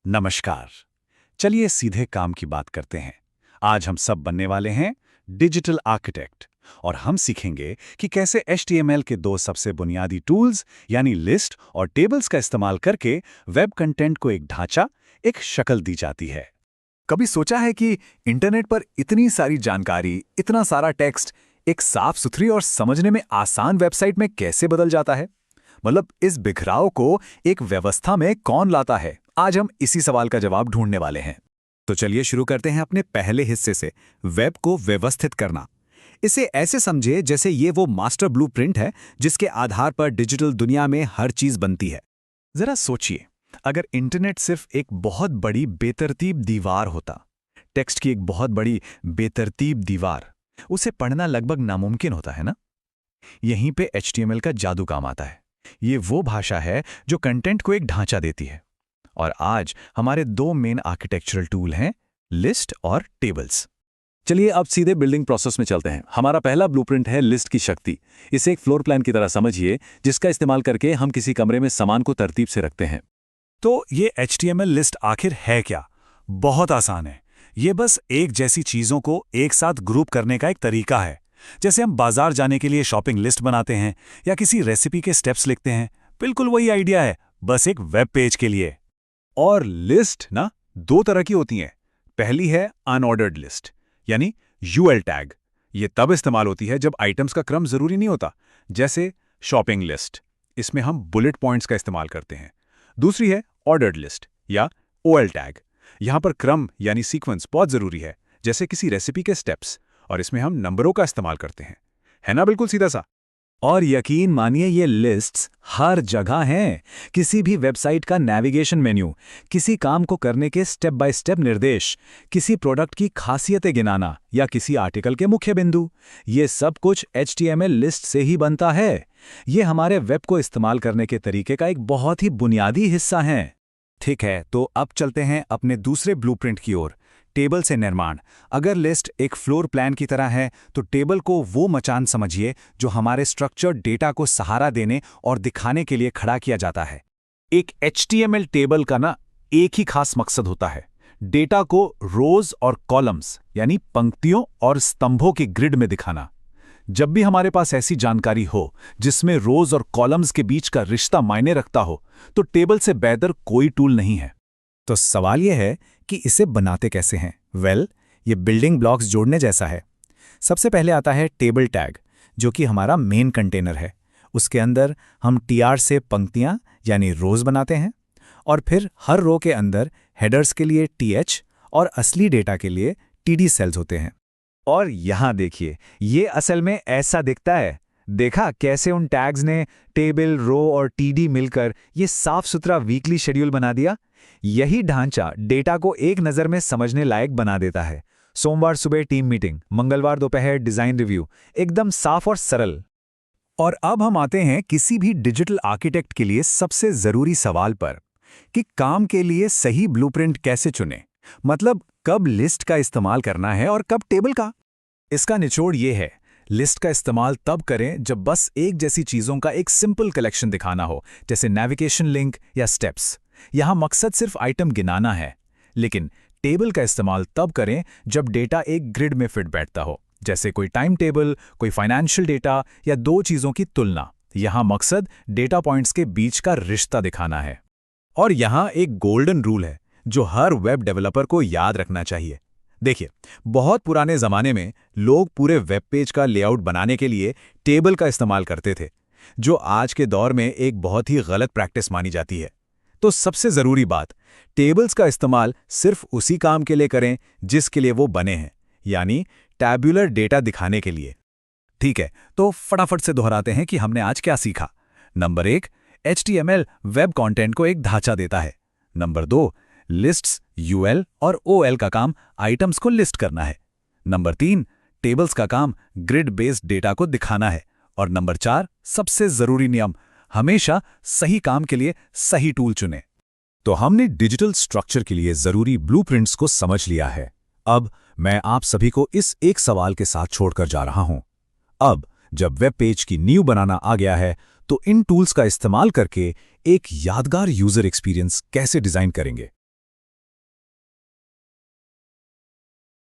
नमस्कार। चलिए सीधे काम की बात करते हैं। आज हम सब बनने वाले हैं डिजिटल आर्किटेक्ट और हम सीखेंगे कि कैसे HTML के दो सबसे बुनियादी टूल्स यानी लिस्ट और टेबल्स का इस्तेमाल करके वेब कंटेंट को एक ढांचा, एक शक्ल दी जाती है। कभी सोचा है कि इंटरनेट पर इतनी सारी जानकारी, इतना सारा टेक्स्ट एक साफ सुथरी और समझने में आसान वेबसाइट में कैसे बदल जाता है? मतलब इस बिखराव को एक व्यवस्था में कौन लाता है? आज हम इसी सवाल का जवाब ढूंढने वाले हैं। तो चलिए शुरू करते हैं अपने पहले हिस्से से, वेब को व्यवस्थित करना। इसे ऐसे समझे जैसे ये वो मास्टर ब्लूप्रिंट है जिसके आधार पर डिजिटल दुनिया में हर चीज बनती है। जरा सोचिए, अगर इंटरनेट सिर्फ एक बहुत बड़ी बेतरतीब दीवार होता, टेक्स्ट की एक बहुत बड़ी बेतरतीब दीवार, उसे पढ़ना लगभग नामुमकिन होता है ना? यहीं पे HTML का जादू काम आता है। ये वो भाषा है जो कंटेंट को एक ढांचा देती है। और आज हमारे दो मेन आर्किटेक्चरल टूल हैं, लिस्ट और टेबल्स। चलिए अब सीधे बिल्डिंग प्रोसेस में चलते हैं। हमारा पहला ब्लूप्रिंट है लिस्ट की शक्ति। इसे एक फ्लोर प्लान की तरह समझिए, जिसका इस्तेमाल करके हम किसी कमरे में सामान को तरतीब से रखते हैं। तो ये HTML लिस्ट आखिर है क्या? बहुत आसान है। ये बस एक जैसी चीजों को एक साथ ग्रुप करने का एक तरीका है। जैसे हम बाजार जाने के लिए शॉपिंग लिस्ट बनाते हैं या किसी रेसिपी के स्टेप्स लिखते हैं, बिल्कुल वही आइडिया है, बस एक वेब पेज के लिए। और लिस्ट ना दो तरह की होती हैं। पहली है अनऑर्डर्ड लिस्ट, यानी UL टैग। ये तब इस्तेमाल होती है जब आइटम्स का क्रम जरूरी नहीं होता, जैसे शॉपिंग लिस्ट। इसमें हम बुलेट पॉइंट्स का इस्तेमाल करते हैं। दूसरी है ऑर्डर्ड लिस्ट या OL टैग। यहां पर क्रम यानी सीक्वेंस बहुत जरूरी है, जैसे किसी रेसिपी के स्टेप्स, और इसमें हम नंबरों का इस्तेमाल करते हैं। है ना बिल्कुल सीधा सा? और यकीन मानिए ये लिस्ट्स हर जगह हैं। किसी भी वेबसाइट का नेविगेशन मेन्यू, किसी काम को करने के स्टेप बाय स्टेप निर्देश, किसी प्रोडक्ट की खासियतें गिनाना या किसी आर्टिकल के मुख्य बिंदु, ये सब कुछ HTML लिस्ट से ही बनता है। ये हमारे वेब को इस्तेमाल करने के तरीके का एक बहुत ही बुनियादी हिस्सा है। ठीक है, तो अब चलते हैं अपने दूसरे ब्लूप्रिंट की ओर, टेबल से निर्माण। अगर लिस्ट एक फ्लोर प्लान की तरह है, तो टेबल को वो मचान समझिए जो हमारे स्ट्रक्चर्ड डेटा को सहारा देने और दिखाने के लिए खड़ा किया जाता है। एक HTML टेबल का ना एक ही खास मकसद होता है, डेटा को रोज और कॉलम्स यानी पंक्तियों और स्तंभों की ग्रिड में दिखाना। जब भी हमारे पास ऐसी जानकारी हो जिसमें रोज और कॉलम्स के बीच का रिश्ता मायने रखता हो, तो टेबल से बेहतर कोई टूल नहीं है। तो सवाल यह है कि इसे बनाते कैसे हैं? ये बिल्डिंग ब्लॉक्स जोड़ने जैसा है। सबसे पहले आता है टेबल टैग, जो कि हमारा मेन कंटेनर है। उसके अंदर हम TR से पंक्तियां यानी रोज बनाते हैं, और फिर हर रो के अंदर हेडर्स के लिए TH और असली डेटा के लिए TD सेल्स होते हैं। और यहां देखिए, ये असल में ऐसा दिखता है। देखा कैसे उन टैग्स ने टेबल, रो और TD मिलकर ये साफ सुथरा वीकली शेड्यूल बना दिया। यही ढांचा डेटा को एक नज़र में समझने लायक बना देता है। सोमवार सुबह टीम मीटिंग, मंगलवार दोपहर डिज़ाइन रिव्यू, एकदम साफ और सरल। और अब हम आते हैं किसी भी डिजिटल आर्किटेक्ट के लिए सबसे ज़रूरी सवाल पर, कि काम के लिए सही ब्लूप्रिंट कैसे चुनें। मतलब कब लिस्ट का इस्तेमाल करना है और कब टेबल का। इसका निचोड़ ये है, लिस्ट का इस्तेमाल तब करें जब बस एक जैसी चीज़ों का एक सिंपल कलेक्शन दिखाना हो, जैसे नेविगेशन लिंक या स्टेप्स। यहां मकसद सिर्फ आइटम गिनाना है। लेकिन टेबल का इस्तेमाल तब करें जब डेटा एक ग्रिड में फिट बैठता हो, जैसे कोई टाइम टेबल, कोई फाइनेंशियल डेटा या दो चीज़ों की तुलना। यहां मकसद डेटा पॉइंट्स के बीच का रिश्ता दिखाना है। और यहां एक गोल्डन रूल है जो हर वेब डेवलपर को याद रखना चाहिए। देखिए, बहुत पुराने ज़माने में लोग पूरे वेब पेज का लेआउट बनाने के लिए टेबल का इस्तेमाल करते थे, जो आज के दौर में एक बहुत ही गलत प्रैक्टिस मानी जाती है। तो सबसे ज़रूरी बात, टेबल्स का इस्तेमाल सिर्फ उसी काम के लिए करें जिसके लिए वो बने हैं, यानी टैब्यूलर डेटा दिखाने के लिए। ठीक है, तो फटाफट से दोहराते हैं कि हमने आज क्या सीखा। नंबर 1, HTML वेब कंटेंट को एक ढांचा देता है। नंबर 2, लिस्ट्स, UL और OL का काम आइटम्स को लिस्ट करना है। नंबर 3, टेबल्स का काम ग्रिड बेस्ड डेटा को दिखाना है। और नंबर 4, सबसे ज़रूरी नियम, हमेशा सही काम के लिए सही टूल चुनें। तो हमने डिजिटल स्ट्रक्चर के लिए ज़रूरी ब्लूप्रिंट्स को समझ लिया है। अब मैं आप सभी को इस एक सवाल के साथ छोड़कर जा रहा हूं। अब जब वेब पेज की नींव बनाना आ गया है, तो इन टूल्स का इस्तेमाल करके एक यादगार यूजर एक्सपीरियंस कैसे डिजाइन करेंगे।